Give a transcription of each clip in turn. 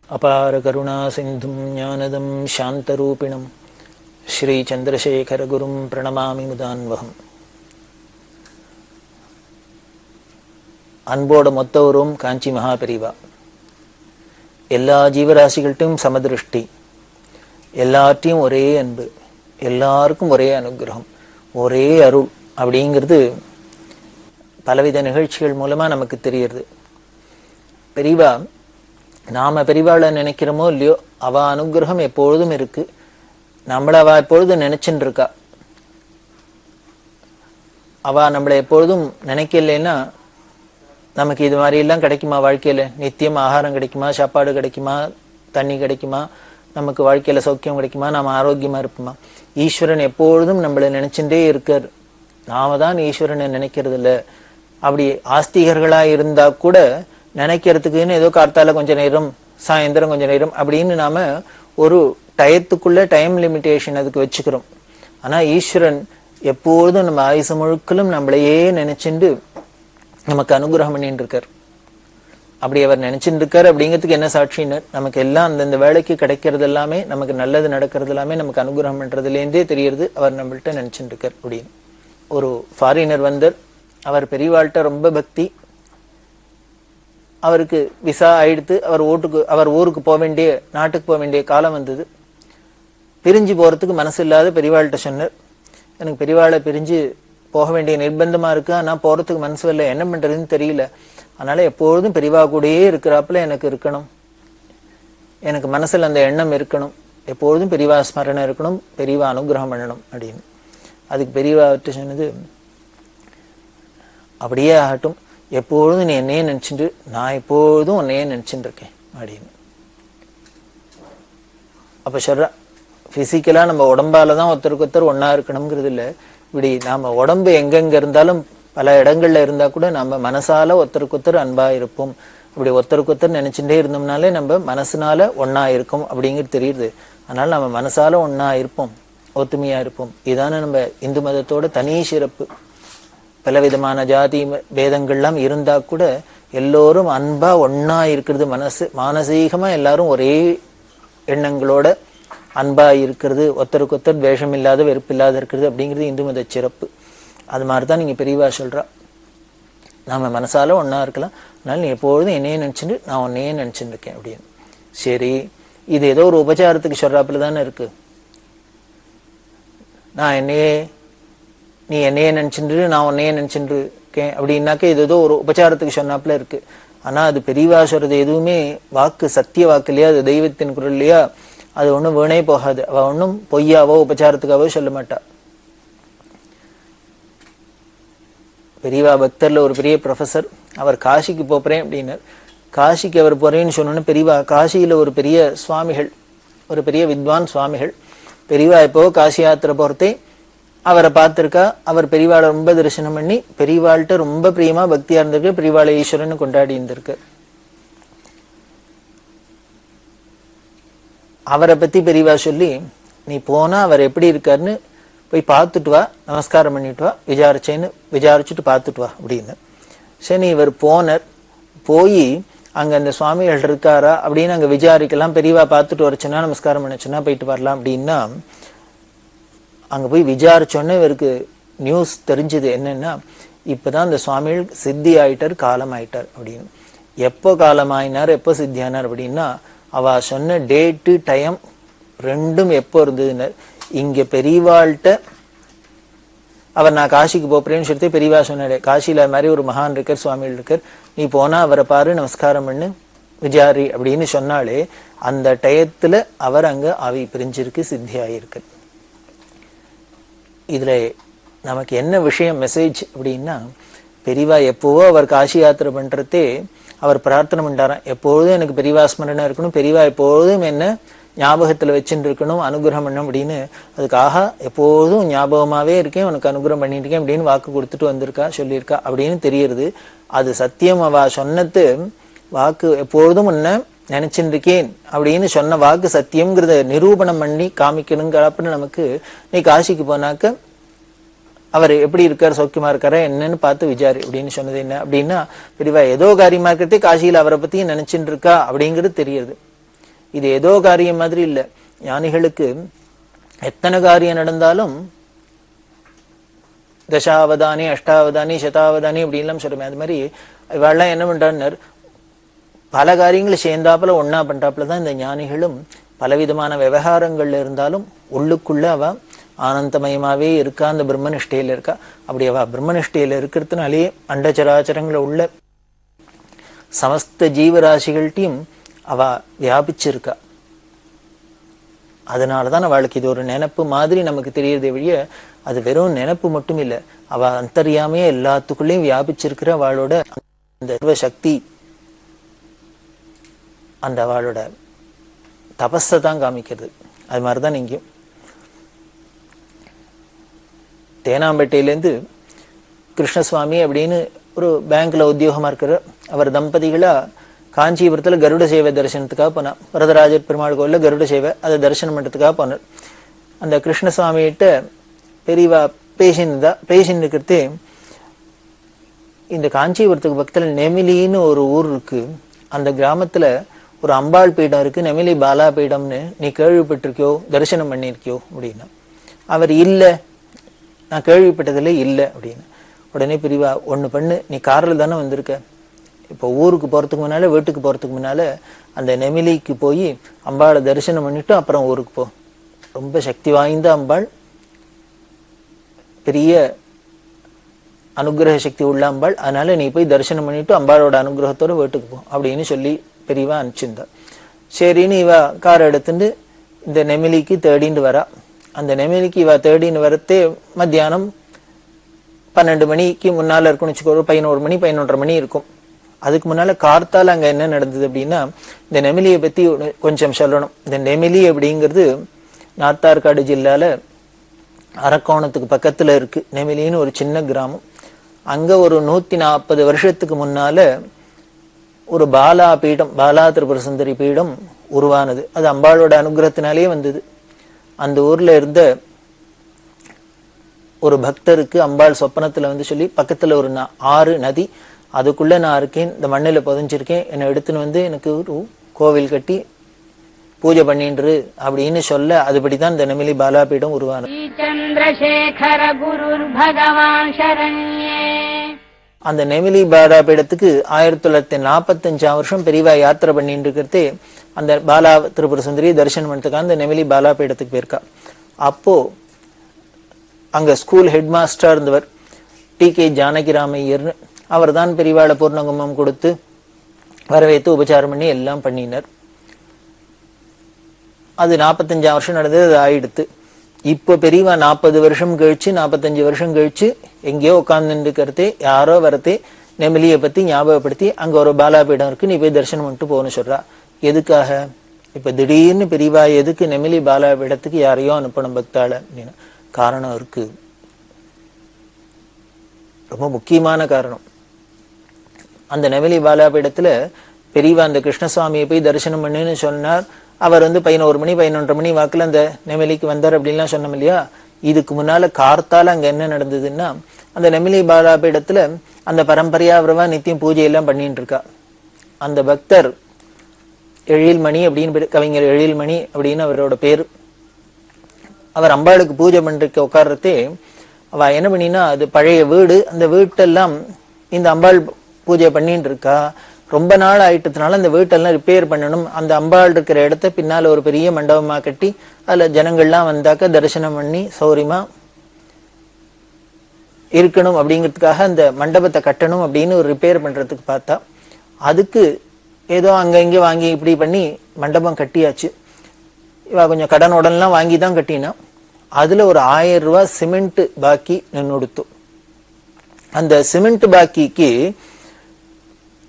அபார கருணா சிந்தும் ஞானதம் சாந்தரூபிணம் ஸ்ரீ சந்திரசேகர குரும் பிரணமாமி முதான்வகம். அன்போட மொத்தவரும் காஞ்சி மகாபெரிவா. எல்லா ஜீவராசிகள்ட்டும் சமதிருஷ்டி, எல்லார்ட்டையும் ஒரே அன்பு, எல்லாருக்கும் ஒரே அனுகிரகம், ஒரே அருள் அப்படிங்கிறது பலவித நிகழ்ச்சிகள் மூலமா நமக்கு தெரியுது. பெரிவா நாம பெரிவாளை நினைக்கிறோமோ இல்லையோ, அவ அனுகிரகம் எப்பொழுதும் இருக்கு. நம்மள அவ எப்பொழுதும் நினைச்சுட்டு இருக்கா. அவ நம்மளை எப்பொழுதும் நினைக்கலைன்னா நமக்கு இது மாதிரி எல்லாம் கிடைக்குமா? வாழ்க்கையில நித்தியம் ஆகாரம் கிடைக்குமா? சாப்பாடு கிடைக்குமா? தண்ணி கிடைக்குமா? நமக்கு வாழ்க்கையில சௌக்கியம் கிடைக்குமா? நாம ஆரோக்கியமா இருப்போமா? ஈஸ்வரன் எப்பொழுதும் நம்மளை நினைச்சுட்டே இருக்கார். நாம தான் ஈஸ்வரனை நினைக்கிறது இல்லை. அப்படி ஆஸ்திகர்களா இருந்தா கூட நினைக்கிறதுக்குன்னு ஏதோ கார்த்தால கொஞ்ச நேரம், சாயந்தரம் கொஞ்ச நேரம் அப்படின்னு நாம ஒரு டயத்துக்குள்ள டைம் லிமிட்டேஷன் அதுக்கு வச்சுக்கிறோம். ஆனா ஈஸ்வரன் எப்போதும் நம்ம ஆயுசு முழுக்களும் நம்மளையே நினைச்சுட்டு நமக்கு அனுகிரகம் பண்ணிட்டு இருக்கார். அப்படி அவர் நினைச்சுட்டு இருக்காரு அப்படிங்கிறதுக்கு என்ன சாட்சின்னு, நமக்கு எல்லாம் அந்தந்த வேலைக்கு கிடைக்கிறது எல்லாமே, நமக்கு நல்லது நடக்கிறது எல்லாமே நமக்கு அனுகிரகம் பண்றதுலேருந்தே தெரியுது அவர் நம்மள்ட்ட நினைச்சுட்டு இருக்கார் அப்படின்னு. ஒரு ஃபாரினர் வந்தார். அவர் பெரியவாள்கிட்ட ரொம்ப பக்தி. அவருக்கு விசா ஆயிடுத்து. அவர் ஊருக்கு போக வேண்டிய, நாட்டுக்கு போக வேண்டிய காலம் வந்தது. பிரிஞ்சு போறதுக்கு மனசு இல்லாத பெரியவாள்கிட்ட சொன்னார், எனக்கு பெரியவாளை பிரிஞ்சு போக வேண்டிய நிர்பந்தமா இருக்கு, ஆனா போறதுக்கு மனசு இல்லை, என்ன பண்றதுன்னு தெரியல. அதனால எப்பொழுதும் பெரியவா கூடயே இருக்கிறாப்புல எனக்கு இருக்கணும், எனக்கு மனசுல அந்த எண்ணம் இருக்கணும், எப்பொழுதும் பெரியவா ஸ்மரணை இருக்கணும், பெரியவா அனுகிரகம் பண்ணணும் அப்படின்னு. அதுக்கு பெரியவாட்ட சொன்னது, அப்படியே ஆகட்டும், எப்பொழுதும் நீ என்னையே நினைச்சுட்டு, நான் எப்பொழுதும் உன்னையே நினைச்சுட்டு இருக்கேன் அப்படின்னு. அப்ப சொல்ற, பிசிக்கலா நம்ம உடம்பாலதான் ஒருத்தருக்கு ஒருத்தர் ஒன்னா இருக்கணுங்கிறது இல்ல. இப்படி நாம உடம்பு எங்கெங்க இருந்தாலும், பல இடங்கள்ல இருந்தா கூட நம்ம மனசால ஒருத்தருக்கு ஒருத்தர் அன்பா இருப்போம். இப்படி ஒருத்தருக்கு ஒருத்தர் நினைச்சுட்டே இருந்தோம்னாலே நம்ம மனசுனால ஒன்னா இருக்கும் அப்படிங்கிறது தெரியுது. அதனால நம்ம மனசால ஒன்னா இருப்போம், ஒத்துமையா இருப்போம். இதுதானே நம்ம இந்து மதத்தோட தனி சிறப்பு. பலவிதமான ஜாதி பேதங்கள்லாம் இருந்தா கூட எல்லோரும் அன்பா ஒன்னா இருக்கிறது, மானசீகமா எல்லாரும் ஒரே எண்ணங்களோட அன்பா இருக்கிறது, ஒருத்தருக்கு ஒருத்தர் துவேஷம் இல்லாத வெறுப்பு இல்லாத இருக்கிறது அப்படிங்கிறது இந்து மத சிறப்பு. அது மாதிரிதான் நீங்க பெரியவா சொல்றா, நாம மனசால ஒன்னா இருக்கலாம், அதனால நீ எப்பொழுதும் என்னையே நினைச்சுட்டு நான் உன்னையே நினைச்சுட்டு இருக்கேன் அப்படின்னு. சரி, இது ஏதோ ஒரு உபச்சாரத்துக்கு சொல்றாப்புல தானே இருக்கு. நீ என்னையே நினைச்சுட்டு நான் உன்னையே நினைச்சுட்டு இருக்கேன் அப்படின்னாக்க இது ஏதோ ஒரு உபச்சாரத்துக்கு சொன்னாப்புல இருக்கு. ஆனா அது பெரியவா சொல்றது எதுவுமே வாக்கு சத்திய வாக்கு இல்லையா, அது தெய்வத்தின் குரல் இல்லையா, அது ஒண்ணும் வீணே போகாது. அவ ஒன்னும் பொய்யாவோ உபச்சாரத்துக்காவோ சொல்ல மாட்டா. பெரியவா பக்தர்ல ஒரு பெரிய ப்ரொஃபசர், அவர் காசிக்கு போறேன் அப்படின்னார். காசிக்கு அவர் போறேன்னு சொன்னோன்னு பெரியவா, காசியில ஒரு பெரிய சுவாமிகள், ஒரு பெரிய வித்வான் சுவாமிகள், பெரியவா எப்போ காசி யாத்திரை போறதே அவரை பார்த்திருக்கா. அவர் பெரியவாளை ரொம்ப தரிசனம் பண்ணி பெரியவாள்கிட்ட ரொம்ப பிரியமா பக்தியா இருந்திருக்கு, பெரியவாளை ஈஸ்வரன் கொண்டாடி இருந்திருக்கு. அவரை பத்தி பெரியவா சொல்லி, நீ போனா அவர் எப்படி இருக்காருன்னு போய் பார்த்துட்டு வா, நமஸ்காரம் பண்ணிட்டு வா, விசாரிச்சுட்டு பார்த்துட்டு வா அப்படின்னு. சரி, இவர் போனர். போய் அங்க அந்த சுவாமிகள் இருக்காரா அப்படின்னு அங்க விசாரிக்கலாம். பெரியவா பார்த்துட்டு வரச்சுன்னா, நமஸ்காரம் பண்ணச்சுன்னா போயிட்டு வரலாம் அப்படின்னா, அங்க போய் விசாரிச்சோன்னே இவருக்கு நியூஸ் தெரிஞ்சது என்னன்னா, இப்பதான் அந்த சுவாமிகள் சித்தி ஆயிட்டார், காலம் ஆயிட்டார் அப்படின்னு. எப்போ காலம் ஆயினார், எப்போ சித்தியானார் அப்படின்னா, அவ சொன்ன டேட்டு டைம் ரெண்டும் எப்போ இருந்ததுன்னு, இங்க பெரியவாள்கிட்ட அவர் நான் காசிக்கு போறேன்னு சொல்லிட்டு பெரியவா சொன்னாரு, காசியில மாதிரி ஒரு மகான் இருக்கார், சுவாமிகள் இருக்கார், நீ போனா அவரை பாரு, நமஸ்காரம் பண்ணு, விசாரி அப்படின்னு சொன்னாலே அந்த டயத்துல அவர் அங்க ஆவி பிரிஞ்சிருக்கு, சித்தி ஆயிருக்கு. இதுல நமக்கு என்ன விஷயம் மெசேஜ் அப்படின்னா, பெரியவா எப்போவோ அவர் காசி யாத்திரை பண்றதே அவர் பிரார்த்தனை பண்ணிட்டாராம், எப்பொழுதும் எனக்கு பெரியவா ஸ்மரணை இருக்கணும், பெரியவா எப்பொழுதும் என்ன ஞாபகத்துல வச்சுட்டு இருக்கணும், அனுகிரகம் பண்ணணும் அப்படின்னு. அதுக்காக எப்போதும் ஞாபகமாவே இருக்கேன், உனக்கு அனுகிரகம் பண்ணிட்டு இருக்கேன் அப்படின்னு வாக்கு கொடுத்துட்டு வந்திருக்கா, சொல்லியிருக்கா அப்படின்னு தெரியுது. அது சத்தியம். அவ சொன்னது வாக்கு, எப்பொழுதும் உன்னை நினைச்சுட்டு இருக்கேன் அப்படின்னு சொன்ன வாக்கு சத்தியம்ங்கிறத நிரூபணம் பண்ணி காமிக்கணுங்கிறப்ப நமக்கு, நீ காசிக்கு போனாக்க அவர் எப்படி இருக்காரு, சௌக்கியமா இருக்காரா என்னன்னு பார்த்து விசாரி அப்படின்னு சொன்னது என்ன அப்படின்னா, பெரியவா ஏதோ காரியமா இருக்கிறதே காசியில அவரை பத்தியும் நினைச்சுட்டு இருக்கா அப்படிங்கிறது தெரியுது. இது ஏதோ காரியம் மாதிரி இல்ல. ஞானிகளுக்கு எத்தனை காரியம் நடந்தாலும் தசாவதானி, அஷ்டாவதானி, சதாவதானி அப்படின்லாம் சொல்லுமே. அது மாதிரி இவெல்லாம் என்ன பண்றான்னு பல காரியங்களை சேர்ந்தாப்புல ஒன்னா பண்றாப்புலதான் இந்த ஞானிகளும் பலவிதமான விவகாரங்கள்ல இருந்தாலும் உள்ளுக்குள்ள அவ ஆனந்தமயமாவே இருக்கா, அந்த பிரம்மனிஷ்டையில இருக்கா. அப்படி அவ பிரம்மனிஷ்டையில இருக்கிறதுனாலே அண்டச்சராச்சரங்களை உள்ள சமஸ்த ஜீவராசிகள்கிட்டையும் அவ வியாபிச்சிருக்கா. அதனாலதான் அவளுக்கு இது ஒரு நினைப்பு மாதிரி நமக்கு தெரியறதே வழிய அது வெறும் நினைப்பு மட்டும் இல்ல, அவ அந்தரியாமையே எல்லாத்துக்குள்ளேயும் வியாபிச்சிருக்கிற அவளோட அந்த சக்தி, அந்த அவளோட தபஸை தான் காமிக்கிறது. அது மாதிரிதான் இங்கேயும் தேனாம்பேட்டையிலேருந்து கிருஷ்ணசுவாமி அப்படின்னு ஒரு பேங்க்ல உத்தியோகமா இருக்கிற அவர் தம்பதிகளா காஞ்சிபுரத்துல கருட சேவை தரிசனத்துக்காக போனா. வரதராஜர் பெருமாள் கோயில்ல கருட சேவை, அதை தரிசனம் பண்றதுக்காக போனார். அந்த கிருஷ்ணசுவாமிகிட்ட பெரியவா பேசின்னு இருக்கிறதே, இந்த காஞ்சிபுரத்துக்கு பக்கத்துல நெமிலின்னு ஒரு ஊர் இருக்கு, அந்த கிராமத்துல ஒரு அம்பாள் பீடம் இருக்கு, நெமிலி பாலா பீடம்னு, நீ கேள்விப்பட்டிருக்கியோ, தரிசனம் பண்ணிருக்கியோ அப்படின்னா. அவர் இல்ல, நான் கேள்விப்பட்டதில்ல இல்ல அப்படின்னு. உடனே பிரிவா, ஒண்ணு பண்ணு, நீ கார்ல தானே வந்திருக்க, இப்போ ஊருக்கு போறதுக்கு முன்னால, வீட்டுக்கு போறதுக்கு முன்னால அந்த நெமிலிக்கு போய் அம்பாளை தரிசனம் பண்ணிட்டு அப்புறம் ஊருக்கு போ. ரொம்ப சக்தி வாய்ந்த அம்பாள், பெரிய அனுகிரக சக்தி உள்ள அம்பாள், அதனால நீ போய் தரிசனம் பண்ணிட்டு அம்பாளோட அனுகிரகத்தோட வீட்டுக்கு போ அப்படின்னு சொல்லி பெரியவா அனுப்பிச்சிருந்தா. சரின்னு இவ கார் எடுத்துட்டு இந்த நெமிலிக்கு தேடின்னு வரா. அந்த நெமிலிக்கு இவ தேடின்னு வரத்தே மத்தியானம் 12 மணிக்கு முன்னால இருக்கும்னு வச்சுக்கோ, 11 மணி 11:30 மணி இருக்கும். அதுக்கு முன்னால கார்த்தால அங்க என்ன நடந்தது அப்படின்னா, இந்த நெமிலியை பத்தி கொஞ்சம் சொல்லணும். இந்த நெமிலி அப்படிங்கிறது நார்த்தார்காடு ஜில்லால அரக்கோணத்துக்கு பக்கத்துல இருக்கு. நெமிலின்னு ஒரு சின்ன கிராமம். அங்க ஒரு 140 வருஷத்துக்கு முன்னால ஒரு பாலா பீடம், பாலா திரிபுர சுந்தரி பீடம் உருவானது. அது அம்பாளோட அனுகிரகத்தினாலே வந்தது. அந்த ஊர்ல இருந்த ஒரு பக்தருக்கு அம்பாள் சொப்பனத்துல வந்து சொல்லி, பக்கத்துல ஒரு ஆறு நதி, அதுக்குள்ள நான் இருக்கேன், இந்த மண்ணில புதைஞ்சிருக்கேன், என்னை எடுத்துன்னு வந்து எனக்கு ஒரு கோவில் கட்டி பூஜை பண்ணின்று அப்படின்னு சொல்ல, அதுபடிதான் இந்த நெமிலி பாலாபீடம் உருவானது. சந்திரசேகர குருர் பகவான் சரண்யே. அந்த நெமிலி பாலாபீடத்துக்கு 1945 வருஷம் பெரியவா யாத்திரை பண்ணிட்டு இருக்கிறதே, அந்த பாலா திரிபுர சுந்தரி தரிசனம் பண்ணதுக்காக அந்த நெமிலி பாலாபீடத்துக்கு போயிருக்கா. அப்போ அங்க ஸ்கூல் ஹெட் மாஸ்டரா இருந்தவர் டி.கே. ஜானகிராமையர்னு, அவர் தான் பெரியவாளை பூர்ணகுமம் கொடுத்து வரவேற்று உபச்சாரம் பண்ணி எல்லாம் பண்ணினார். அது 45 வருஷம் நடந்தது, அது ஆயிடுத்து. இப்போ பெரியவா 40 வருஷம் கழிச்சு 45 வருஷம் கழிச்சு எங்கேயோ உட்கார்ந்து இருக்கிறதே, யாரோ வரத்தே நெமிலியை பத்தி ஞாபகப்படுத்தி, அங்க ஒரு பாலாபீடம் இருக்கு, நீ போய் தரிசனம் பண்ணிட்டு போகணும்னு சொல்றா. எதுக்காக இப்ப திடீர்னு பெரியவா எதுக்கு நெமிலி பாலாபீடத்துக்கு யாரையோ அனுப்பணும் பக்தாள அப்படின்னு? காரணம் இருக்கு, ரொம்ப முக்கியமான காரணம். அந்த நெமிலி பாலாபீடத்துல பெரியவா அந்த கிருஷ்ணசுவாமியை போய் தரிசனம் பண்ணுன்னு சொன்னார். அவர் வந்து 11 மணி 11:30 மணி வாக்குல அந்த நெமிலிக்கு வந்தார் அப்படின்லாம் சொன்னோம் இல்லையா. இதுக்கு முன்னால கார்த்தால அங்க என்ன நடந்ததுன்னா, அந்த நெமிலி பாலாபீடத்துல அந்த பரம்பரையா அவரவா நித்தியம் பூஜை எல்லாம் பண்ணிட்டு இருக்கா. அந்த பக்தர் எழில்மணி அப்படின்னு கவிஞர் எழில்மணி அப்படின்னு அவரோட பேரு. அவர் அம்பாளுக்கு பூஜை பண்றதுக்கு உட்கார்றதே, அவ என்ன பண்ணினா, அது பழைய வீடு, அந்த வீட்டெல்லாம் இந்த அம்பாள் பூஜை பண்ணிட்டு இருக்கா. ரொம்ப நாள் ஆயிட்டதுனால அந்த வீட்டெல்லாம் ரிப்பேர் பண்ணணும். அந்த அம்பாள் இருக்கிற இடத்த பின்னால ஒரு பெரிய மண்டபமா கட்டி அதுல ஜனங்கள்லாம் வந்தாக்க தரிசனம் பண்ணி சௌரியமா இருக்கணும் அப்படிங்கிறதுக்காக அந்த மண்டபத்தை கட்டணும் அப்படின்னு ஒரு ரிப்பேர் பண்றதுக்கு பார்த்தா, அதுக்கு ஏதோ அங்க இங்க வாங்கி இப்படி பண்ணி மண்டபம் கட்டியாச்சு. இவ கொஞ்சம் கடன் உடன்லாம் வாங்கி தான் கட்டினா. அதுல ஒரு 1000 ரூபாய் சிமெண்ட் பாக்கி நின்னுடுத்து. அந்த சிமெண்ட் பாக்கிக்கு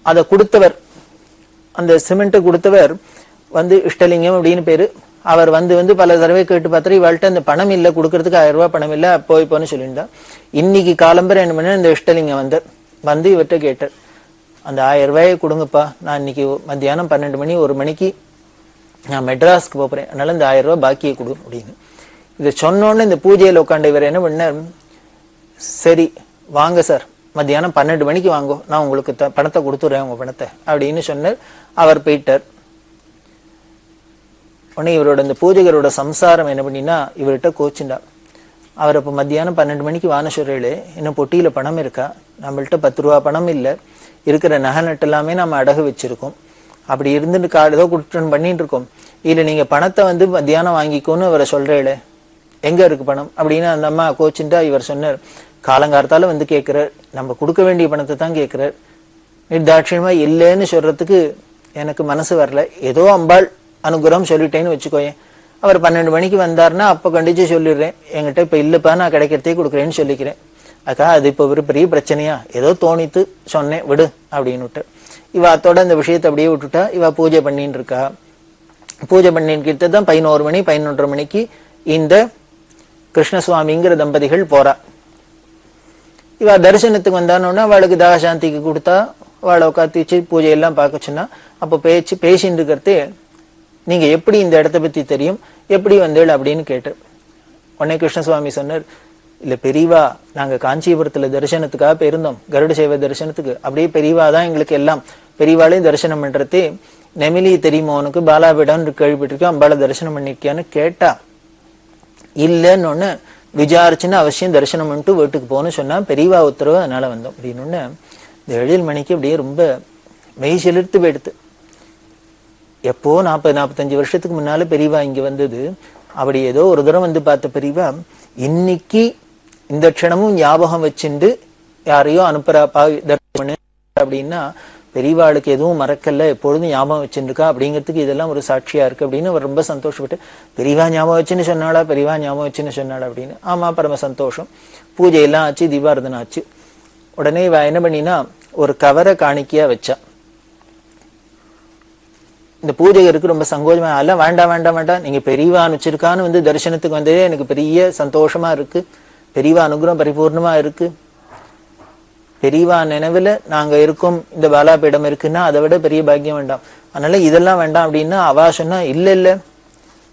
அதை கொடுத்தவர், அந்த சிமெண்ட் கொடுத்தவர் வந்து இஷ்டலிங்கம் அப்படின்னு பேரு. அவர் வந்து பல தடவை கேட்டு பார்த்தாரு, இவள்கிட்ட அந்த பணம் இல்லை கொடுக்கறதுக்கு 1000 ரூபாய் பணம் இல்லை, போன்னு சொல்லியிருந்தா. இன்னைக்கு காலம்பரை என்ன பண்ண, இந்த இஷ்டலிங்கம் வந்து இவர்கிட்ட கேட்டார், அந்த 1000 ரூபாயை கொடுங்கப்பா, நான் இன்னைக்கு மத்தியானம் 12 மணி 1 மணிக்கு நான் மெட்ராஸ்க்கு போறேன், அதனால இந்த 1000 ரூபாய் பாக்கியை கொடு அப்படின்னு. இதை சொன்னோன்னு இந்த பூஜையில உட்காந்து இவர் என்ன பண்ணார், சரி வாங்க சார், மத்தியானம் 12 மணிக்கு வாங்கோ, நான் உங்களுக்கு பணத்தை கொடுத்துடுறேன், உங்க பணத்தை அப்படின்னு சொன்னார். அவர் போயிட்டார். உடனே இவரோட இந்த பூஜகரோட சம்சாரம் என்ன பண்ணினா இவர்கிட்ட கோச்சுண்டா. அவர் அப்போ மத்தியானம் 12 மணிக்கு வானசுரையிலே இன்னும் பொட்டியில பணம் இருக்கா, நம்மள்ட்ட 10 ரூபா பணம் இல்லை, இருக்கிற நகை நட்டு எல்லாமே நம்ம அடகு வச்சிருக்கோம், அப்படி இருந்துட்டு கார்டு ஏதோ குற்றம் பண்ணிட்டு இருக்கோம், இல்ல நீங்க பணத்தை வந்து மத்தியானம் வாங்கிக்கோன்னு அவரை சொல்றேளே, எங்க இருக்கு பணம் அப்படின்னு அந்த அம்மா கோச்சுண்டா. இவர் சொன்னார், காலங்காலத்தால வந்து கேட்கிறார், நம்ம கொடுக்க வேண்டிய பணத்தை தான் கேட்கிறார், நிர்தாட்சியமா இல்லைன்னு சொல்றதுக்கு எனக்கு மனசு வரல, ஏதோ அம்பாள் அனுகிரகம் சொல்லிட்டேன்னு வச்சுக்கோயேன். அவர் 12 மணிக்கு வந்தாருன்னா அப்ப கண்டிச்சு சொல்லிடுறேன், என்கிட்ட இப்ப இல்லப்பா நான் கிடைக்கிறதே கொடுக்குறேன்னு சொல்லிக்கிறேன். அக்கா அது இப்ப ஒரு பெரிய பிரச்சனையா, ஏதோ தோணித்து சொன்னேன் விடு அப்படின்னு விட்டு இவ அத்தோட இந்த விஷயத்தை அப்படியே விட்டுட்டா. இவ பூஜை பண்ணிட்டு இருக்கா. பூஜை பண்ணிட்டு தான் 11 மணி 11:30 மணிக்கு இந்த கிருஷ்ணசுவாமிங்கிற தம்பதிகள் போறா. இவ தரிசனத்துக்கு வந்தானோன்னா அவளுக்கு தாகசாந்திக்கு கொடுத்தா, அவளை உட்காந்து பூஜையெல்லாம் பார்க்க சொன்னா. அப்போ பேசிட்டு இருக்கிறதே, நீங்க எப்படி இந்த இடத்த பத்தி தெரியும், எப்படி வந்தேள் அப்படின்னு கேட்டு உடனே கிருஷ்ணசுவாமி சொன்னார், இல்ல பெரியவா நாங்க காஞ்சிபுரத்துல தரிசனத்துக்காக போயிருந்தோம், கருட சேவை தரிசனத்துக்கு. அப்படியே பெரியவா தான் எங்களுக்கு எல்லாம், பெரியவாளையும் தரிசனம் பண்றதே. நெமிலி தெரியுமா உனக்கு, பாலாபீடம் கேள்விப்பட்டிருக்கேன், அம்பாளை தரிசனம் பண்ணிருக்கியான்னு கேட்டா. இல்லன்னு ஒண்ணு விசாரிச்சுன்னு அவசியம் தரிசனம் பண்ணிட்டு வீட்டுக்கு போகணும்னு சொன்னா, பெரியவா உத்தரவு, அதனால வந்தோம் அப்படின்னு. இந்த 7 மணிக்கு அப்படியே ரொம்ப மெய் செலுத்து போயிடுத்து. எப்போ 40-45 வருஷத்துக்கு முன்னால பெரியவா இங்க வந்தது, அப்படி ஏதோ ஒரு தரம் வந்து பார்த்த பெரியவா இன்னைக்கு இந்த க்ஷணமும் ஞாபகம் வச்சுண்டு யாரையோ அனுப்புறா தரிசனம் அப்படின்னா, பெரியவாளுக்கு எதுவும் மறக்கல, எப்பொழுதும் ஞாபகம் வச்சுருக்கா அப்படிங்கிறதுக்கு இதெல்லாம் ஒரு சாட்சியா இருக்கு அப்படின்னு அவர் ரொம்ப சந்தோஷப்பட்டு, பெரியவா ஞாபகம் வச்சுன்னு சொன்னாளா, பெரியவா ஞாபகம் வச்சுன்னு சொன்னாளா அப்படின்னு. ஆமா பரம சந்தோஷம். பூஜையெல்லாம் ஆச்சு, தீபாரதனை ஆச்சு. உடனே இவ என்ன பண்ணினா ஒரு கவரை காணிக்கையா வச்சா. இந்த பூஜைக்கு ரொம்ப சங்கோஜமா, எல்லாம் வேண்டாம் வேண்டாம் வேண்டாம், நீங்க பெரியவா அனுப்பிச்சிருக்கான்னு வந்து தரிசனத்துக்கு வந்ததே எனக்கு பெரிய சந்தோஷமா இருக்கு, பெரியவா அனுகிரகம் பரிபூர்ணமா இருக்கு, பெரியவா நினைவுல நாங்க இருக்கோம், இந்த பாலாபீடம் இருக்குன்னா அதை விட பெரிய பாக்கியம் வேண்டாம், அதனால இதெல்லாம் வேண்டாம் அப்படின்னா. அவா சொன்னா இல்ல இல்ல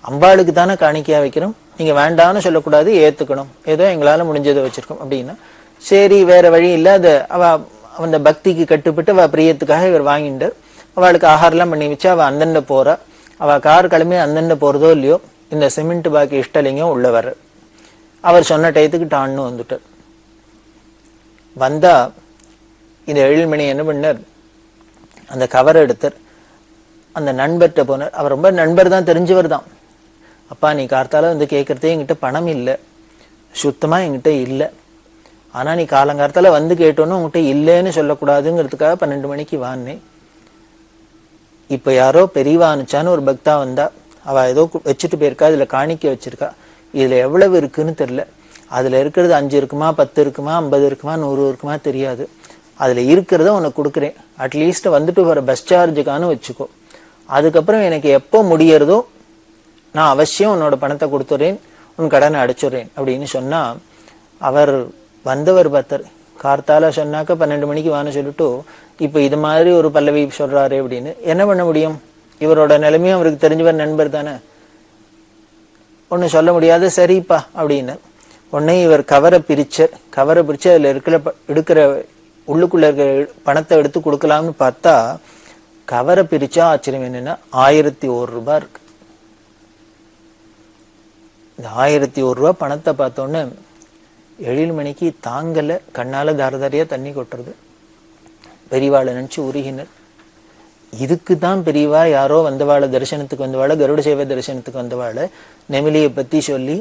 அம்பாளுக்கு தானே காணிக்கையா வைக்கிறோம், நீங்க வேண்டாம்னு சொல்லக்கூடாது, ஏத்துக்கணும், ஏதோ எங்களால முடிஞ்சதை வச்சிருக்கோம் அப்படின்னா. சரி வேற வழி இல்ல, அது அவ அந்த பக்திக்கு கட்டுப்பட்டு அவ பிரியத்துக்காக இவர் வாங்கிட்டு அவளுக்கு ஆகாரம்லாம் பண்ணி வச்சு அவ அந்தண்ட போறா. அவ கார் கிளம்பி அந்தண்ட போறதோ இல்லையோ, இந்த சிமெண்ட் பாக்கி இஷ்டலிங்கம் உள்ள வர்ற. அவர் சொன்ன டயத்துக்கு டான்னு வந்துட்டார். வந்தா இந்த 7 மணி என்ன பண்ணார், அந்த கவரை எடுத்தார், அந்த நண்பர்கிட்ட போனார். அவர் ரொம்ப நண்பர் தான், தெரிஞ்சவர் தான். அப்பா நீ கார்த்தால வந்து கேட்கறதே என்கிட்ட பணம் இல்லை, சுத்தமா என்கிட்ட இல்லை, ஆனா நீ காலங்காலத்தால வந்து கேட்டோன்னு உங்ககிட்ட இல்லைன்னு சொல்லக்கூடாதுங்கிறதுக்காக 12 மணிக்கு வான்னேன். இப்ப யாரோ பெரியவா அனுச்சான்னு ஒரு பக்தா வந்தா, அவ ஏதோ வச்சுட்டு போயிருக்கா, இதுல காணிக்க வச்சிருக்கா, இதுல எவ்வளவு இருக்குன்னு தெரியல, அதுல இருக்கிறது 5 இருக்குமா 10 இருக்குமா 50 இருக்குமா 100 இருக்குமா தெரியாது, அதுல இருக்கிறத உனக்கு கொடுக்குறேன், அட்லீஸ்ட் வந்துட்டு வர பஸ் சார்ஜுக்கானு வச்சுக்கோ, அதுக்கப்புறம் எனக்கு எப்போ முடியறதோ நான் அவசியம் உன்னோட பணத்தை கொடுத்துறேன், உன் கடனை அடைச்சுடுறேன் அப்படின்னு சொன்னா. அவர் வந்தவர் பார்த்தார், கார்த்தால சொன்னாக்க 12 மணிக்கு வான்னு சொல்லிட்டு இப்ப இது மாதிரி ஒரு பல்லவி சொல்றாரு அப்படின்னு. என்ன பண்ண முடியும், இவரோட நிலைமையும் அவருக்கு தெரிஞ்சவர் நண்பர் தானே, ஒண்ணு சொல்ல முடியாது. சரிப்பா அப்படின்னு உடனே இவர் கவரை பிரிச்சு அதுல எடுக்கிற உள்ளுக்குள்ள இருக்கிற பணத்தை எடுத்து கொடுக்கலாம்னு பார்த்தா, கவரை பிரிச்சா ஆச்சரியம் என்னன்னா 1001 ரூபாய் இருக்கு. இந்த 1001 ரூபாய் பணத்தை பார்த்தோன்னே 7 மணிக்கு தாங்கல, கண்ணால தாரதாரியா தண்ணி கொட்டுறது. பெரியவாளை நினைச்சு உருகினர். இதுக்குதான் பெரியவா யாரோ வந்தவாளை தரிசனத்துக்கு வந்தவாளை, கருட சேவை தரிசனத்துக்கு வந்தவாளை நெமிலியை பத்தி சொல்லி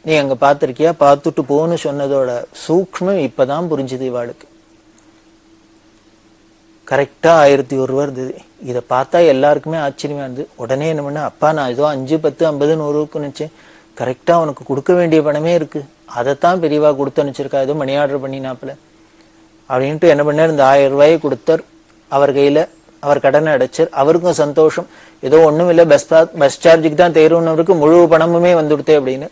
நீ அங்க பாத்திருக்கியா, பார்த்துட்டு போன்னு சொன்னதோட சூக்ஷ்மம் இப்பதான் புரிஞ்சுது இவாளுக்கு. கரெக்டா 1001 ரூபா இருந்தது. இதை பார்த்தா எல்லாருக்குமே ஆச்சரியமா இருந்தது. உடனே என்ன பண்ண, அப்பா நான் ஏதோ 5, 10, 50, 100 நினைச்சேன், கரெக்டா உனக்கு கொடுக்க வேண்டிய பணமே இருக்கு, அதைத்தான் பெரியவா கொடுத்து அனுப்பிச்சிருக்கா, ஏதோ மணி ஆர்டர் பண்ணினாப்புல அப்படின்ட்டு என்ன பண்ணார், இந்த 1000 ரூபாயை கொடுத்தார் அவர் கையில. அவர் கடனை அடைச்சார். அவருக்கும் சந்தோஷம், ஏதோ ஒண்ணும் இல்லை, பஸ் சார்ஜுக்கு தான் தேர்வுன்னவருக்கு முழு பணமுமே வந்துடுத்தே அப்படின்னு.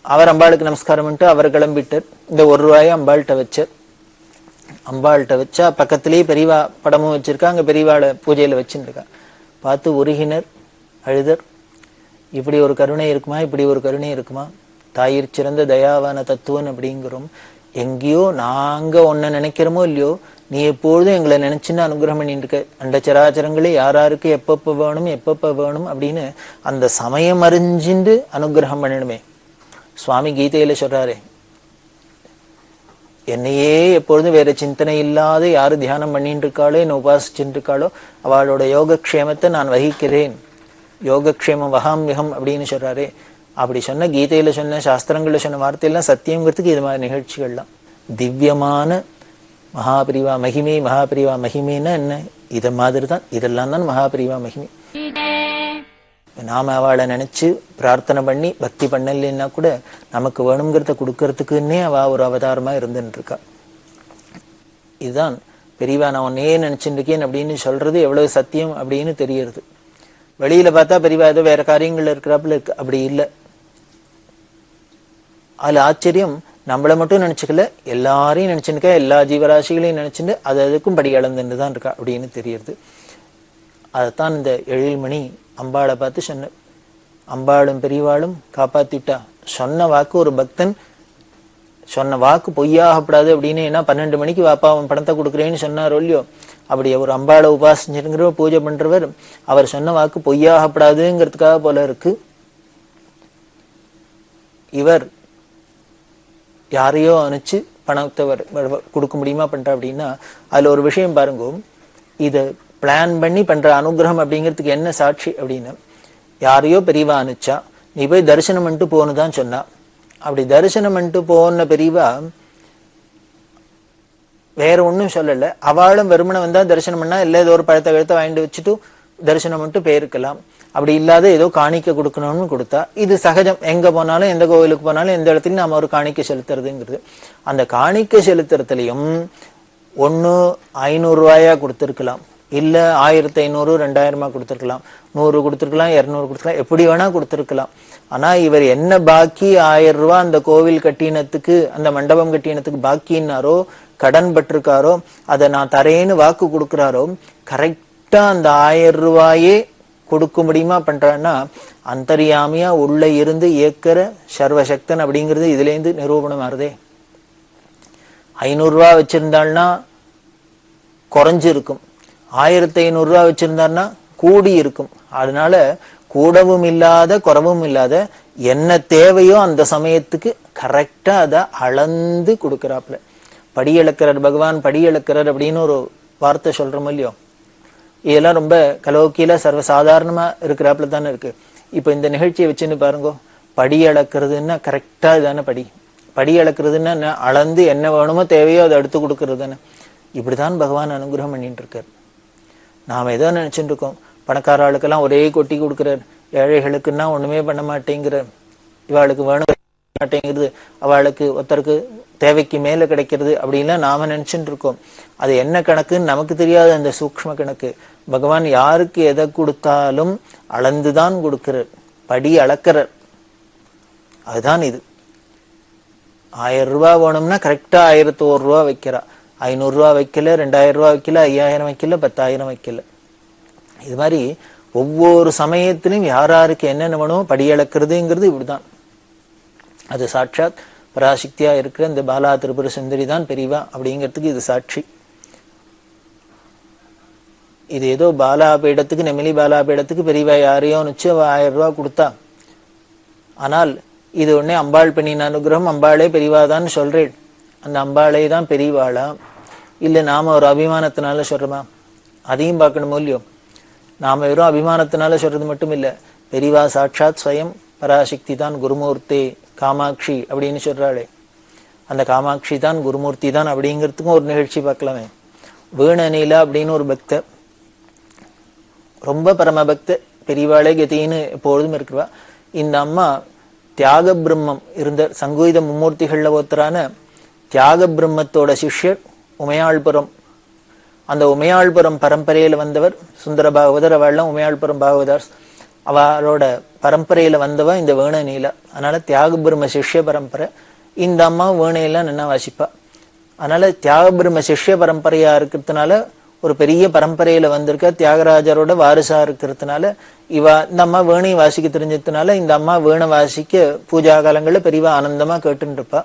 அவர் அம்பாளுக்கு நமஸ்காரம் பண்ணிட்டு அவர் கிளம்பிட்டார். இந்த 1 ரூபாயை அம்பாள்கிட்ட வச்சார். அம்பாள்கிட்ட வச்சா பக்கத்திலேயே பெரியவா படமும் வச்சிருக்கா, அங்க பெரியவாளை பூஜையில வச்சுருக்கா. பார்த்து உருகினர், அழுதர். இப்படி ஒரு கருணை இருக்குமா, இப்படி ஒரு கருணை இருக்குமா, தாயிற் சிறந்த தயாவான தத்துவன் அப்படிங்கிறோம். எங்கேயோ நாங்க உன்னை நினைக்கிறோமோ இல்லையோ, நீ எப்பொழுதும் எங்களை நினைச்சுன்னு அனுகிரகம் பண்ணிட்டு இருக்க. அண்ட சராச்சரங்களே யாராருக்கு எப்பப்ப வேணும் எப்பப்ப வேணும் அப்படின்னு அந்த சமயம் அறிஞ்சிண்டு அனுகிரகம் பண்ணணுமே. சுவாமி கீதையில சொல்றாரு, என்னையே எப்பொழுதும் வேற சிந்தனை இல்லாத யாரு தியானம் பண்ணிட்டு இருக்காளோ, என்ன உபாசிச்சுட்டு இருக்காளோ அவளோட யோகக்ஷேமத்தை நான் வகிக்கிறேன். யோகக்ஷேமம் வகாமியகம் அப்படின்னு சொல்றாரு. அப்படி சொன்ன கீதையில சொன்ன சாஸ்திரங்கள்ல சொன்ன வார்த்தையெல்லாம் சத்தியங்கிறதுக்கு இது மாதிரி நிகழ்ச்சிகள்லாம் திவ்யமான மகாபிரிவா மகிமை. மகாபிரிவா மகிமைன்னா என்ன? இத மாதிரி தான், இதெல்லாம் தான் மகாபிரிவா மகிமை. நாம அவளை நினைச்சு பிரார்த்தனை பண்ணி பக்தி பண்ணலைன்னா கூட நமக்கு வேணுங்கிறத கொடுக்கறதுக்குன்னே அவ ஒரு அவதாரமா இருந்துட்டு இருக்கா. இதுதான் பெரியவா நான் உன்னையே நினைச்சுட்டு இருக்கேன் அப்படின்னு சொல்றது எவ்வளவு சத்தியம் அப்படின்னு தெரியுது. வெளியில பார்த்தா பெரியவா ஏதோ வேற காரியங்கள் இருக்கிறாப்புல இருக்கு, அப்படி இல்லை. அதுல ஆச்சரியம், நம்மளை மட்டும் நினைச்சுக்கல, எல்லாரையும் நினைச்சுருக்கா, எல்லா ஜீவராசிகளையும் நினைச்சுட்டு அது அதுக்கும் படி அளந்துட்டு தான் இருக்கா அப்படின்னு தெரியுது. அதைத்தான் இந்த எழில்மணி அம்பாளை பார்த்து சொன்ன. அம்பாளும் பெரியவாளும் காப்பாத்திட்டா. சொன்ன வாக்கு ஒரு பக்தன் சொன்ன வாக்கு பொய்யாகப்படாது அப்படின்னு. ஏன்னா 12 மணிக்கு வாப்பா அவன் பணத்தை கொடுக்குறேன்னு சொன்னாரோ இல்லையோ, அப்படி ஒரு அம்பாளை உபாசிச்சுங்கிற பூஜை பண்றவர் அவர் சொன்ன வாக்கு பொய்யாகப்படாதுங்கிறதுக்காக போல இருக்கு. இவர் யாரையோ அனுப்பிச்சு பணத்தை கொடுக்க முடியுமா பண்ற அப்படின்னா அதுல ஒரு விஷயம் பாருங்க. இத பிளான் பண்ணி பண்ற அனுகிரகம் அப்படிங்கிறதுக்கு என்ன சாட்சி அப்படின்னா, யாரையோ பெரியவா அனுப்பிச்சா, நீ போய் தரிசனம் பண்ணிட்டு போனுதான் சொன்னா. அப்படி தரிசனம் பண்ணிட்டு போன பெரியவா வேற ஒன்னும் சொல்லல. அவளும் வெறுமனை வந்தா தரிசனம் பண்ணா, இல்ல ஏதோ ஒரு பழத்தை கழுத்தை வாங்கிட்டு வச்சுட்டு தரிசனம் பண்ணிட்டு போயிருக்கலாம். அப்படி இல்லாத ஏதோ காணிக்க கொடுக்கணும்னு கொடுத்தா, இது சகஜம். எங்க போனாலும் எந்த கோவிலுக்கு போனாலும் எந்த இடத்துலயும் நாம ஒரு காணிக்க செலுத்துறதுங்கிறது. அந்த காணிக்க செலுத்துறதுலயும் 500 ரூபாயா கொடுத்திருக்கலாம், இல்ல 1500 2000 கொடுத்திருக்கலாம், 100 கொடுத்திருக்கலாம், 200 கொடுத்திருக்கலாம், எப்படி வேணா கொடுத்திருக்கலாம். ஆனா இவர் என்ன பாக்கி 1000 ரூபாய் அந்த கோவில் கட்டினத்துக்கு, அந்த மண்டபம் கட்டினத்துக்கு பாக்கின்னாரோ, கடன் பட்டிருக்காரோ, அதை நான் தரேன்னு வாக்கு கொடுக்கிறாரோ, கரெக்டா அந்த 1000 ரூபாயே கொடுக்க முடியுமா பண்றான்னா, அந்தரியாமியா உள்ள இருந்து இயக்கிற சர்வசக்தன் அப்படிங்கிறது இதுல இருந்து நிரூபணம் ஆறுதே. 500 ரூபாய் வச்சிருந்தாள்னா குறைஞ்சு இருக்கும், 1500 ரூபாய் வச்சிருந்தாருன்னா கூடி இருக்கும். அதனால கூடவும் இல்லாத குறவும் இல்லாத என்ன தேவையோ அந்த சமயத்துக்கு கரெக்டா அதை அளந்து கொடுக்கிறாப்புல. படியளக்கிறார் பகவான், படியளக்கிறார் அப்படின்னு ஒரு வார்த்தை சொல்றோம் இல்லையோ, இதெல்லாம் ரொம்ப கலோக்கியில சர்வசாதாரணமா இருக்கிறாப்புல தானே இருக்கு. இப்ப இந்த நிகழ்ச்சியை வச்சுன்னு பாருங்க, படி அளக்குறதுன்னா கரெக்டா இதான படி. படி அளக்குறதுன்னா என்ன, அளந்து என்ன வேணுமோ தேவையோ அதை எடுத்து கொடுக்கறது தானே. இப்படிதான் பகவான் அனுகிரகம் பண்ணிட்டு இருக்காரு. நாம ஏதோ நினைச்சுட்டு இருக்கோம், பணக்கார ஆளுக்கெல்லாம் ஒரே கொட்டி கொடுக்குறார், ஏழைகளுக்குன்னா ஒண்ணுமே பண்ண மாட்டேங்கிறார், இவாளுக்கு வேணும் மாட்டேங்கிறது, அவளுக்கு ஒருத்தருக்கு தேவைக்கு மேல கிடைக்கிறது அப்படின்லாம் நாம நினைச்சுட்டு இருக்கோம். அது என்ன கணக்குன்னு நமக்கு தெரியாது, அந்த சூக்ஷ்ம கணக்கு. பகவான் யாருக்கு எதை கொடுத்தாலும் அளந்துதான் கொடுக்கிறார், படி அளக்கிறார். அதுதான் இது. 1000 ரூபாய் வேணும்னா கரெக்டா 1001 ரூபாய் வைக்கிறா, 500 ரூபாய் வைக்கல, 2000 ரூபாய் வைக்கல, 5000 வைக்கல, 10,000 வைக்கல. இது மாதிரி ஒவ்வொரு சமயத்திலும் யாராருக்கு என்னென்ன வேணும் படி அளக்கிறதுங்கிறது இப்படிதான். அது சாட்சாத் பராசக்தியா இருக்கிற இந்த பாலா திரிபுர சுந்தரி தான் பெரியவா அப்படிங்கிறதுக்கு இது சாட்சி. இது ஏதோ பாலாபீடத்துக்கு, நெமிலி பாலாபீடத்துக்கு பெரியவா யாரையோ நிச்சு 1000 ரூபாய் கொடுத்தா. ஆனால் இது உடனே அம்பாள் பெண்ணின் அனுகிரகம், அம்பாளே பெரியவாதான்னு சொல்றேன். அந்த அம்பாளே தான் பெரியவாளா, இல்ல நாம ஒரு அபிமானத்தினால சொல்றோமா? அதையும் பார்க்கணுமோ இல்லையோ. நாம வெறும் அபிமானத்தினால சொல்றது மட்டும் இல்ல, பெரியவா சாட்சாத் ஸ்வயம் பராசக்தி தான் குருமூர்த்தி காமாட்சி அப்படின்னு சொல்றாளே, அந்த காமாட்சி தான் குருமூர்த்தி தான் அப்படிங்கிறதுக்கும் ஒரு நிகழ்ச்சி பார்க்கலாமே. வீணநீலா அப்படின்னு ஒரு பக்த, ரொம்ப பரம பக்த, பெரியவாளே கதின்னு எப்பொழுதும் இருக்கிறவா. இந்த அம்மா தியாக பிரம்மம் இருந்த சங்கீத மும்மூர்த்திகள்ல ஒருத்தரான தியாக பிரம்மத்தோட சிஷ்யர் உமையாள்புரம். அந்த உமையாள்புரம் பரம்பரையில வந்தவர் சுந்தர பாகவதர், அவள்லாம் உமையாள்புரம் பாகவதர், அவளோட பரம்பரையில வந்தவ இந்த வீணநீலா. அதனால தியாக பிரம்ம சிஷ்ய பரம்பரை. இந்த அம்மா வீணையெல்லாம் நின்னா வாசிப்பா. அதனால தியாக பிரம்ம சிஷ்ய பரம்பரையா இருக்கிறதுனால, ஒரு பெரிய பரம்பரையில வந்திருக்க, தியாகராஜரோட வாரிசா இருக்கிறதுனால, இந்த அம்மா வீணை வாசிக்க தெரிஞ்சதுனால இந்த அம்மா வீணை வாசிக்க பூஜா காலங்கள்ல பெரியவா ஆனந்தமா கேட்டுன்னு இருப்பா.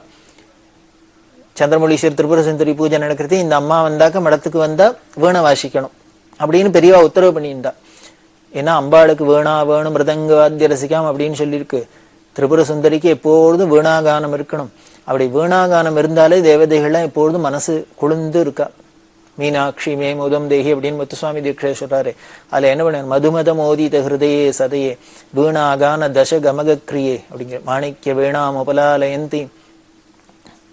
சந்திரமௌலீஸ்வரர் திரிபுர சுந்தரி பூஜை நடக்கிறது, இந்த அம்மா வந்தாக்க மடத்துக்கு வந்தா வீணை வாசிக்கணும் அப்படின்னு பெரியவா உத்தரவு பண்ணியிருந்தா. ஏன்னா அம்பாளுக்கு வீணா வேணும் மிருதங்க வாத்திய ரசிக்காம அப்படின்னு சொல்லியிருக்கு. திரிபுர சுந்தரிக்கு எப்பொழுதும் வீணாகானம் இருக்கணும். அப்படி வீணாகானம் இருந்தாலே தேவதைகள்லாம் எப்பொழுதும் மனசு குளிர்ந்து இருக்கா. மீனாட்சி மே முதம் தேகி அப்படின்னு முத்துசுவாமி தீட்சை சொல்றாரு. அதுல என்ன பண்ண மதுமத மோதித ஹிருதயே சதையே வீணாகான தச கமகக்ரியே அப்படிங்கிற மாணிக்க வீணாம் உபலாலயந்தி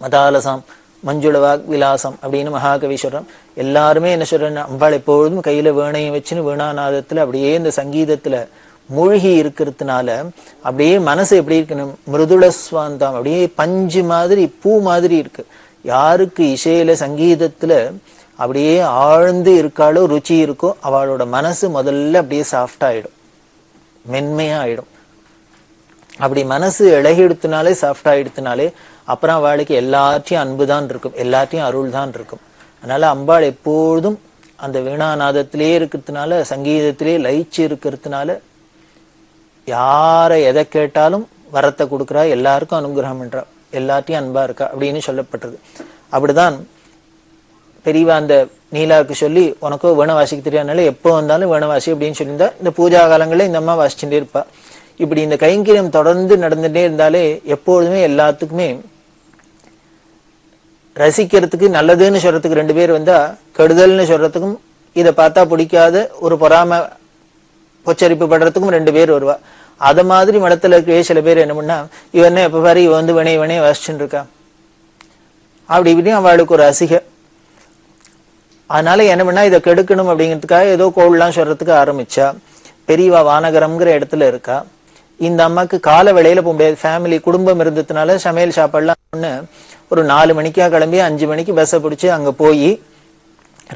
மதாலசாம் மஞ்சுள வாக் விலாசம் அப்படின்னு மகாகவி சொல்றோம். எல்லாருமே என்ன சொல்றேன்னா அம்பாள் எப்பொழுதும் கையில வீணையை வச்சுன்னு வீணாநாதத்துல அப்படியே இந்த சங்கீதத்துல மூழ்கி இருக்கிறதுனால அப்படியே மனசு எப்படி இருக்கணும், மிருதுள ஸ்வாந்தம், அப்படியே பஞ்சு மாதிரி பூ மாதிரி இருக்கு. யாருக்கு இசையில சங்கீதத்துல அப்படியே ஆழ்ந்து இருக்காளோ ருச்சி இருக்கோ அவளோட மனசு முதல்ல அப்படியே சாஃப்ட் ஆயிடும், மென்மையா ஆயிடும். அப்படி மனசு இழகிடுத்தினாலே சாஃப்ட் ஆயிடுத்தினாலே அப்புறம் அவளுக்கு எல்லாத்தையும் அன்புதான் இருக்கும், எல்லாத்தையும் அருள் தான் இருக்கும். அதனால அம்பாள் எப்பொழுதும் அந்த வீணாநாதத்திலே இருக்கிறதுனால சங்கீதத்திலே லயிச்சு இருக்கிறதுனால யாரை எதை கேட்டாலும் வரத்தை கொடுக்குறா, எல்லாருக்கும் அனுகிரகம் பண்றா, எல்லாத்தையும் அன்பா இருக்கா அப்படின்னு சொல்லப்பட்டது. அப்படிதான் பெரியவா அந்த நீலாவுக்கு சொல்லி உனக்கோ வீணை வாசிக்க தெரியாதனால எப்போ வந்தாலும் வீணை வாசி அப்படின்னு சொல்லியிருந்தா இந்த பூஜா காலங்களில் இந்த அம்மா வாசிச்சுட்டே இருப்பா. இப்படி இந்த கைங்கரியம் தொடர்ந்து நடந்துட்டே இருந்தாலே எப்பொழுதுமே எல்லாத்துக்குமே ரசிக்கிறதுக்கு நல்லதுன்னு சொல்றதுக்கு ரெண்டு பேர் வந்தா, கெடுதல்னு சொல்றதுக்கும் இதை பார்த்தா பிடிக்காத ஒரு பொறாம பொச்சரிப்பு படுறதுக்கும் ரெண்டு பேர் வருவா. அத மாதிரி மடத்துல இருக்கவே சில பேர் என்ன பண்ணா, இவன் என்ன எப்ப பாரு இவ வந்து வினைய வாசிச்சுட்டு இருக்கா அப்படி இப்படின்னு அவளுக்கு ஒரு அசிக. அதனால என்ன பண்ணா இதை கெடுக்கணும் அப்படிங்கிறதுக்காக ஏதோ கோவில்லாம் சொல்றதுக்கு ஆரம்பிச்சா. பெரியவா வானகரம்ங்கிற இடத்துல இருக்கா. இந்த அம்மாக்கு கால வேளையில போக முடியாது, ஃபேமிலி குடும்பம் இருந்ததுனால சமையல் சாப்பாடுலாம் ஒரு 4 மணிக்கா கிளம்பி 5 மணிக்கு பஸ்ஸை பிடிச்சி அங்க போய்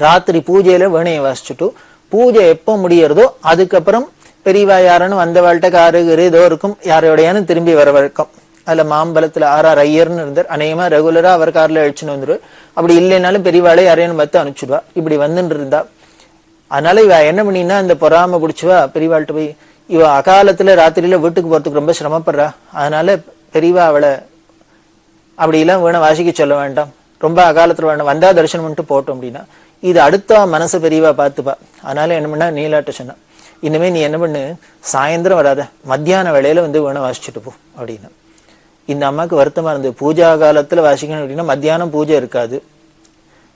ராத்திரி பூஜையில வீணையை வாசிச்சுட்டு பூஜை எப்போ முடியறதோ அதுக்கப்புறம் பெரியவா யாருன்னு வந்த வாழ்க்கை காரு ஏதோ இருக்கும், யாரோடையானு திரும்பி வர வழக்கம். அதுல மாம்பலத்துல ஆர் ஐயர்னு இருந்தார், அநேகமா ரெகுலரா அவர் கார்ல அழிச்சுன்னு வந்துரு. அப்படி இல்லைன்னாலும் பெரியவாளை யாரையும் பார்த்து அனுப்பிச்சுடுவா. இப்படி வந்துட்டு இருந்தா. அதனால இவ என்ன பண்ணினா இந்த பொறாம பிடிச்சுவா பெரியவாள்கிட்ட போய், இவ அகாலத்துல ராத்திரியில வீட்டுக்கு போறதுக்கு ரொம்ப சிரமப்படுறா, அதனால பெரியவா அவளை அப்படி எல்லாம் வீணை வாசிக்க சொல்ல வேண்டாம், ரொம்ப அகாலத்துல வேண்டாம், வந்தா தரிசனம் பண்ணிட்டு போட்டோம் அப்படின்னா இது அடுத்த மனசு பெரியவா பார்த்துப்பா. அதனால என்ன பண்ணா நீலாட்ட சொன்னா, இனிமே நீ என்ன பண்ணு, சாயந்தரம் வராத, மத்தியான வேளையில வந்து வீணை வாசிச்சுட்டு போ அப்படின்னு. இந்த அம்மாவுக்கு வருத்தமா இருந்து, பூஜா காலத்துல வாசிக்கணும் அப்படின்னா மத்தியானம் பூஜை இருக்காது,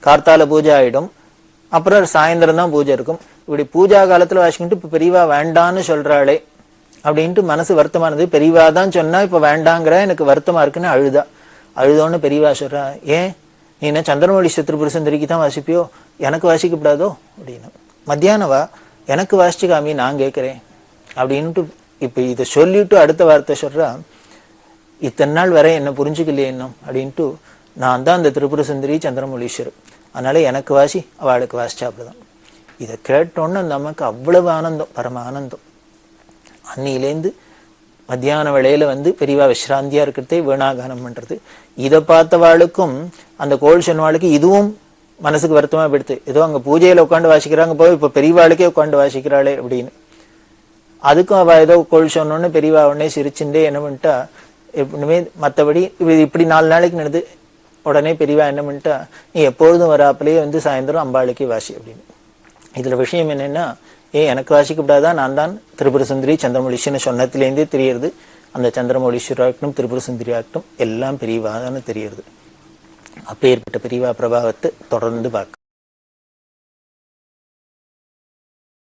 கார்த்தால பூஜை ஆயிடும், அப்புறம் சாயந்தரம் தான் பூஜை இருக்கும். இப்படி பூஜா காலத்துல வாசிக்கிட்டு இப்ப பெரியவா வேண்டான்னு சொல்றாளே அப்படின்ட்டு மனசு வருத்தமா இருந்தது. பெரியவா தான் சொன்னா இப்ப வேண்டாங்கிற, எனக்கு வருத்தமா இருக்குன்னு அழுதா. அழுதோன்னு பெரியவா சொல்றா, ஏன் நீ என்ன சந்திரமௌலி திரிபுர சுந்தரிக்கு தான் வாசிப்பியோ, எனக்கு வாசிக்கப்படாதோ அப்படின்னு. மத்தியானவா எனக்கு வாசிச்சு காமி, நான் கேட்கிறேன் அப்படின்ட்டு. இப்ப இதை சொல்லிட்டு அடுத்த வார்த்தை சொல்றா, இத்தனை நாள் வரை என்ன புரிஞ்சுக்கலையே இன்னும் அப்படின்ட்டு, நான் தான் அந்த திரிபுர சுந்தரி சந்திரமௌலீஸ்வரர், அதனால எனக்கு வாசி அவளுக்கு வாசிச்சா அப்படிதான். இதை கேட்டோன்னு நமக்கு அவ்வளவு ஆனந்தம், பரம ஆனந்தம். அன்னிலேருந்து மத்தியான வேளையில வந்து பெரியவா விசிராந்தியா இருக்கிறதே வீணாகானம் பண்றது. இதை பார்த்தவாளுக்கும் அந்த கோல் சொன்னவாளுக்கு இதுவும் மனசுக்கு வருத்தமா போயிடுது. ஏதோ அங்க பூஜையில உட்காந்து வாசிக்கிறாங்க போய் இப்ப பெரியவாளுக்கே உட்காந்து வாசிக்கிறாளே அப்படின்னு. அதுக்கும் அவ ஏதோ கோல் சொன்னோன்னு பெரியவா உடனே சிரிச்சுட்டே என்ன பண்ணிட்டா, எப்படியுமே மற்றபடி இப்படி 4 நாளைக்கு நடந்து உடனே பெரியவா என்ன பண்ணிட்டா, நீ எப்பொழுதும் வராப்பிலேயே வந்து சாயந்தரம் அம்பாளுக்கு வாசி அப்படின்னு. இதுல விஷயம் என்னன்னா, எனக்கு வாசிக்கப்படாதா, நான் தான் திரிபுர சுந்தரி சந்திரமௌலீஸ்வரன் சொன்னத்திலேருந்தே தெரியறது. அந்த சந்திரமௌலீஸ்வராகட்டும் திரிபுர சுந்தரி ஆகட்டும் எல்லாம் பெரியவாதான்னு தெரியறது. அப்பேற்பட்ட பெரியவா பிரபாவத்தை தொடர்ந்து பார்க்க